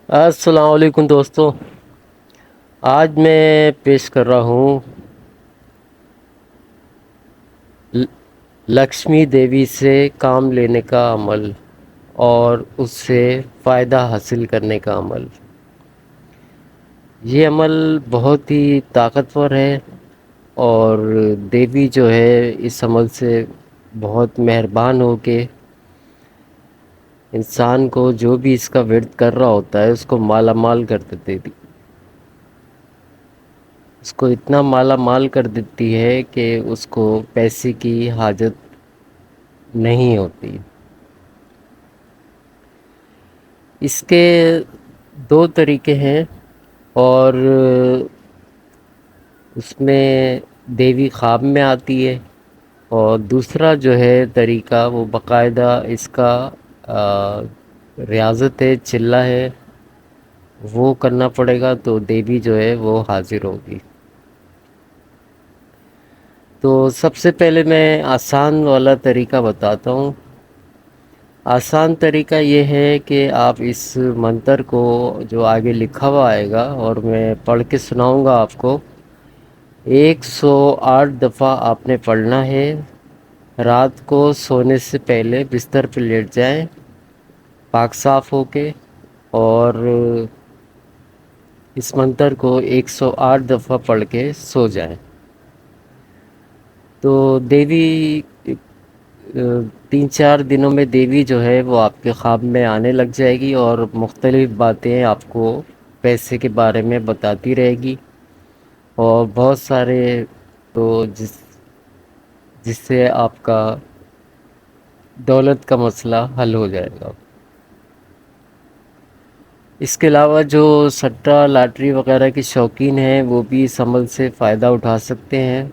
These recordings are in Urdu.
السلام علیکم دوستو، آج میں پیش کر رہا ہوں لکشمی دیوی سے کام لینے کا عمل اور اس سے فائدہ حاصل کرنے کا عمل۔ یہ عمل بہت ہی طاقتور ہے اور دیوی جو ہے اس عمل سے بہت مہربان ہو کے انسان کو جو بھی اس کا ورد کر رہا ہوتا ہے اس کو مالا مال کر دیتی تھی، اس کو اتنا مالا مال کر دیتی ہے کہ اس کو پیسے کی حاجت نہیں ہوتی۔ اس کے دو طریقے ہیں اور اس میں دیوی خواب میں آتی ہے، اور دوسرا جو ہے طریقہ وہ باقاعدہ اس کا ریاضت ہے، چلہ ہے، وہ کرنا پڑے گا تو دیوی جو ہے وہ حاضر ہوگی۔ تو سب سے پہلے میں آسان والا طریقہ بتاتا ہوں۔ آسان طریقہ یہ ہے کہ آپ اس منتر کو جو آگے لکھا ہوا آئے گا اور میں پڑھ کے سناؤں گا آپ کو، 108 دفعہ آپ نے پڑھنا ہے۔ رات کو سونے سے پہلے بستر پہ لیٹ جائیں پاک صاف ہو کے، اور اس منتر کو 108 دفعہ پڑھ کے سو جائیں۔ تو دیوی 3-4 دنوں میں دیوی جو ہے وہ آپ کے خواب میں آنے لگ جائے گی اور مختلف باتیں آپ کو پیسے کے بارے میں بتاتی رہے گی، اور بہت سارے تو جس سے آپ کا دولت کا مسئلہ حل ہو جائے گا۔ اس کے علاوہ جو سٹہ لاٹری وغیرہ کی شوقین ہیں وہ بھی اس عمل سے فائدہ اٹھا سکتے ہیں،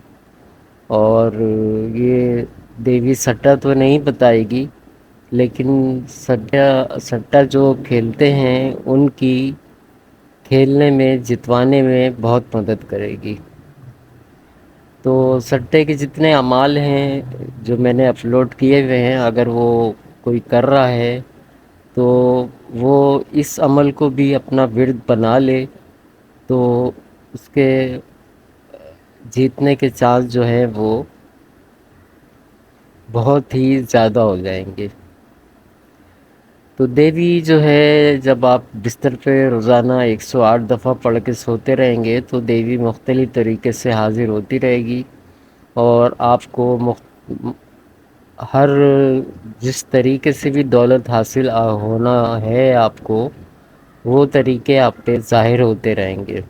اور یہ دیوی سٹہ تو نہیں بتائے گی، لیکن سٹہ جو کھیلتے ہیں ان کی کھیلنے میں جتوانے میں بہت مدد کرے گی۔ تو سٹے کے جتنے اعمال ہیں جو میں نے اپلوڈ کیے ہوئے ہیں، اگر وہ کوئی کر رہا ہے تو وہ اس عمل کو بھی اپنا ورد بنا لے تو اس کے جیتنے کے چانس جو ہیں وہ بہت ہی زیادہ ہو جائیں گے۔ تو دیوی جو ہے جب آپ بستر پہ روزانہ 108 دفعہ پڑھ کے سوتے رہیں گے تو دیوی مختلف طریقے سے حاضر ہوتی رہے گی، اور آپ کو ہر جس طریقے سے بھی دولت حاصل ہونا ہے آپ کو، وہ طریقے آپ پہ ظاہر ہوتے رہیں گے۔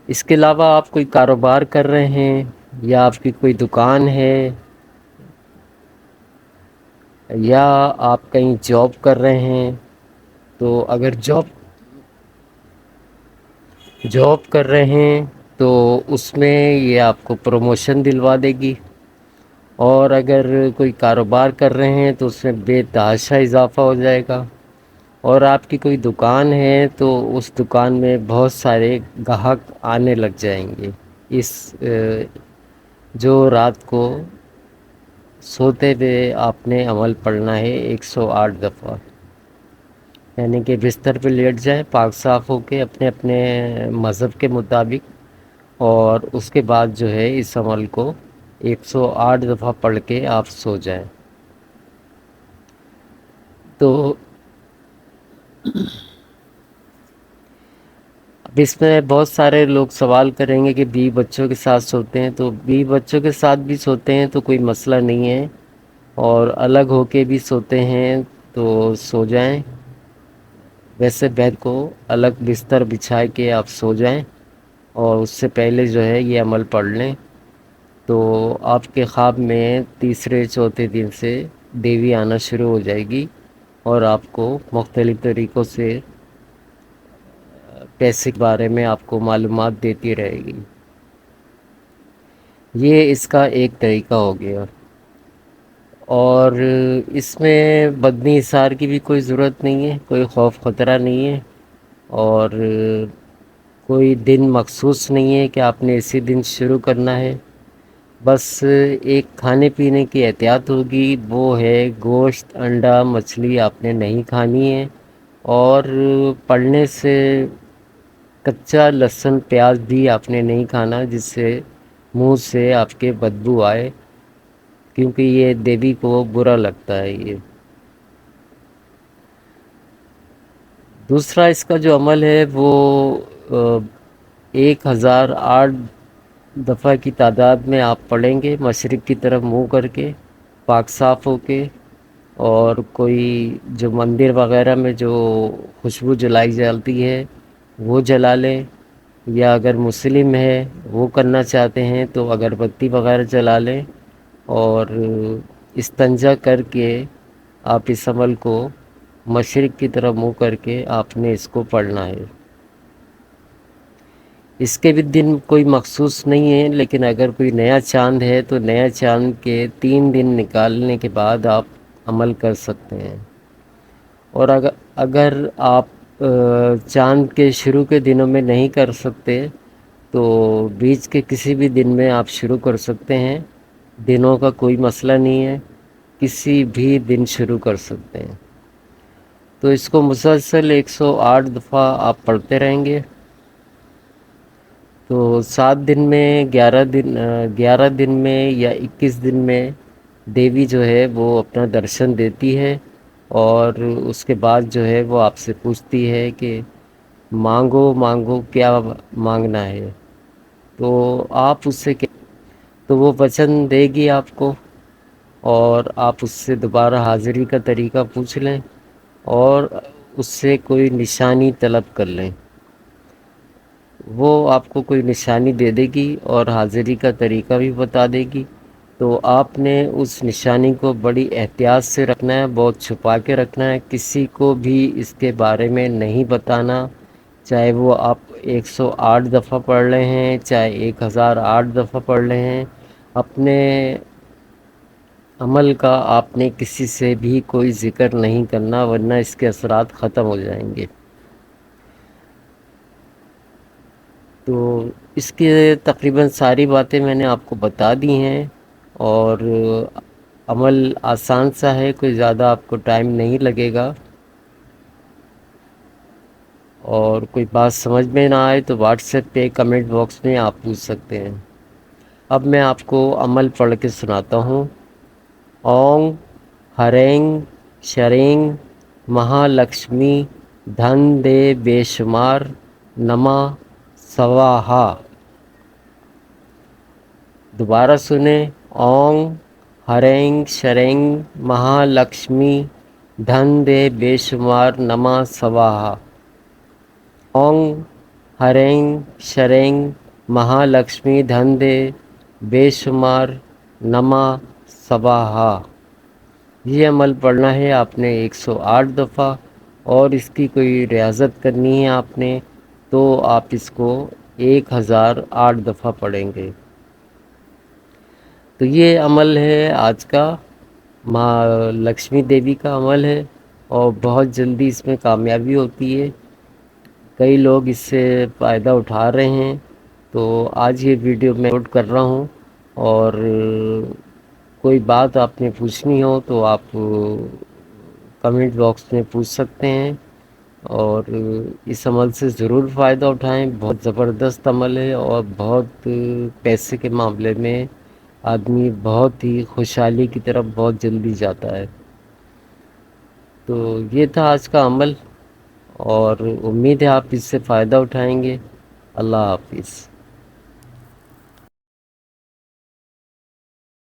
اس کے علاوہ آپ کوئی کاروبار کر رہے ہیں یا آپ کی کوئی دکان ہے یا آپ کہیں جاب کر رہے ہیں، تو اگر جاب کر رہے ہیں تو اس میں یہ آپ کو پروموشن دلوا دے گی، اور اگر کوئی کاروبار کر رہے ہیں تو اس میں بے تحاشا اضافہ ہو جائے گا، اور آپ کی کوئی دکان ہے تو اس دکان میں بہت سارے گاہک آنے لگ جائیں گے۔ اس جو رات کو سوتے ہوئے آپ نے عمل پڑھنا ہے 108 دفعہ، یعنی کہ بستر پہ لیٹ جائیں پاک صاف ہو کے اپنے اپنے مذہب کے مطابق، اور اس کے بعد جو ہے اس عمل کو 108 دفعہ پڑھ کے آپ سو جائیں۔ تو اب اس میں بہت سارے لوگ سوال کریں گے کہ بیوی بچوں کے ساتھ سوتے ہیں، تو بیوی بچوں کے ساتھ بھی سوتے ہیں تو کوئی مسئلہ نہیں ہے، اور الگ ہو کے بھی سوتے ہیں تو سو جائیں۔ ویسے بیڈ کو الگ بستر بچھا کے آپ سو جائیں، اور اس سے پہلے جو ہے یہ عمل پڑھ لیں، تو آپ کے خواب میں تیسرے چوتھے دن سے دیوی آنا شروع ہو جائے گی، اور آپ کو مختلف طریقوں سے پیسے کے بارے میں آپ کو معلومات دیتی رہے گی۔ یہ اس کا ایک طریقہ ہو گیا، اور اس میں بدنی اثار کی بھی کوئی ضرورت نہیں ہے، کوئی خوف خطرہ نہیں ہے، اور کوئی دن مخصوص نہیں ہے کہ آپ نے اسی دن شروع کرنا ہے۔ بس ایک کھانے پینے کی احتیاط ہوگی، وہ ہے گوشت، انڈا، مچھلی آپ نے نہیں کھانی ہے، اور پڑھنے سے کچا لہسن پیاز بھی آپ نے نہیں کھانا جس سے منہ سے آپ کے بدبو آئے، کیونکہ یہ دیوی کو برا لگتا ہے یہ۔ دوسرا اس کا جو عمل ہے وہ 1008 دفعہ کی تعداد میں آپ پڑھیں گے، مشرق کی طرف منہ کر کے، پاک صاف ہو کے، اور کوئی جو مندر وغیرہ میں جو خوشبو جلائی جاتی ہے وہ جلا لیں، یا اگر مسلم ہے وہ کرنا چاہتے ہیں تو اگربتی وغیرہ جلا لیں، اور استنجا کر کے آپ اس عمل کو مشرق کی طرف منہ کر کے آپ نے اس کو پڑھنا ہے۔ اس کے بھی دن کوئی مخصوص نہیں ہے، لیکن اگر کوئی نیا چاند ہے تو نیا چاند کے 3 دن نکالنے کے بعد آپ عمل کر سکتے ہیں، اور اگر آپ چاند کے شروع کے دنوں میں نہیں کر سکتے تو بیچ کے کسی بھی دن میں آپ شروع کر سکتے ہیں، دنوں کا کوئی مسئلہ نہیں ہے، کسی بھی دن شروع کر سکتے ہیں۔ تو اس کو مسلسل 108 دفعہ آپ پڑھتے رہیں گے، تو 7 دن میں 11 دن میں یا 21 دن میں دیوی جو ہے وہ اپنا درشن دیتی ہے، اور اس کے بعد جو ہے وہ آپ سے پوچھتی ہے کہ مانگو مانگو کیا مانگنا ہے، تو آپ اس سے تو وہ وچن دے گی آپ کو، اور آپ اس سے دوبارہ حاضری کا طریقہ پوچھ لیں، اور اس سے کوئی نشانی طلب کر لیں، وہ آپ کو کوئی نشانی دے دے گی اور حاضری کا طریقہ بھی بتا دے گی، تو آپ نے اس نشانی کو بڑی احتیاط سے رکھنا ہے، بہت چھپا کے رکھنا ہے، کسی کو بھی اس کے بارے میں نہیں بتانا، چاہے وہ آپ 108 دفعہ پڑھ رہے ہیں، چاہے 1008 دفعہ پڑھ رہے ہیں، اپنے عمل کا آپ نے کسی سے بھی کوئی ذکر نہیں کرنا، ورنہ اس کے اثرات ختم ہو جائیں گے۔ تو اس کے تقریباً ساری باتیں میں نے آپ کو بتا دی ہیں، اور عمل آسان سا ہے، کوئی زیادہ آپ کو ٹائم نہیں لگے گا، اور کوئی بات سمجھ میں نہ آئے تو واٹس ایپ پہ کمنٹ باکس میں آپ پوچھ سکتے ہیں۔ اب میں آپ کو عمل پڑھ کے سناتا ہوں۔ اونگ ہرینگ شرینگ مہالکشمی دھن دے بے شمار نما سواہا۔ دوبارہ سنیں، اونگ ہرینگ شرینگ مہالکشمی دھن دے بے شمار نما سواہا۔ اونگ ہرینگ شرینگ مہالکشمی دھن دے بے شمار نما سواہا۔ یہ عمل پڑھنا ہے آپ نے 108 دفعہ، اور اس کی کوئی ریاضت کرنی ہے آپ نے تو آپ اس کو 1008 دفعہ پڑھیں گے۔ تو یہ عمل ہے آج کا، ماں لکشمی دیوی کا عمل ہے، اور بہت جلدی اس میں کامیابی ہوتی ہے، کئی لوگ اس سے فائدہ اٹھا رہے ہیں۔ تو آج یہ ویڈیو میں اپلوڈ کر رہا ہوں، اور کوئی بات آپ نے پوچھنی ہو تو آپ کمنٹ باکس میں پوچھ سکتے ہیں، اور اس عمل سے ضرور فائدہ اٹھائیں، بہت زبردست عمل ہے، اور بہت پیسے کے معاملے میں آدمی بہت ہی خوشحالی کی طرف بہت جلدی جاتا ہے۔ تو یہ تھا آج کا عمل، اور امید ہے آپ اس سے فائدہ اٹھائیں گے۔ اللہ حافظ۔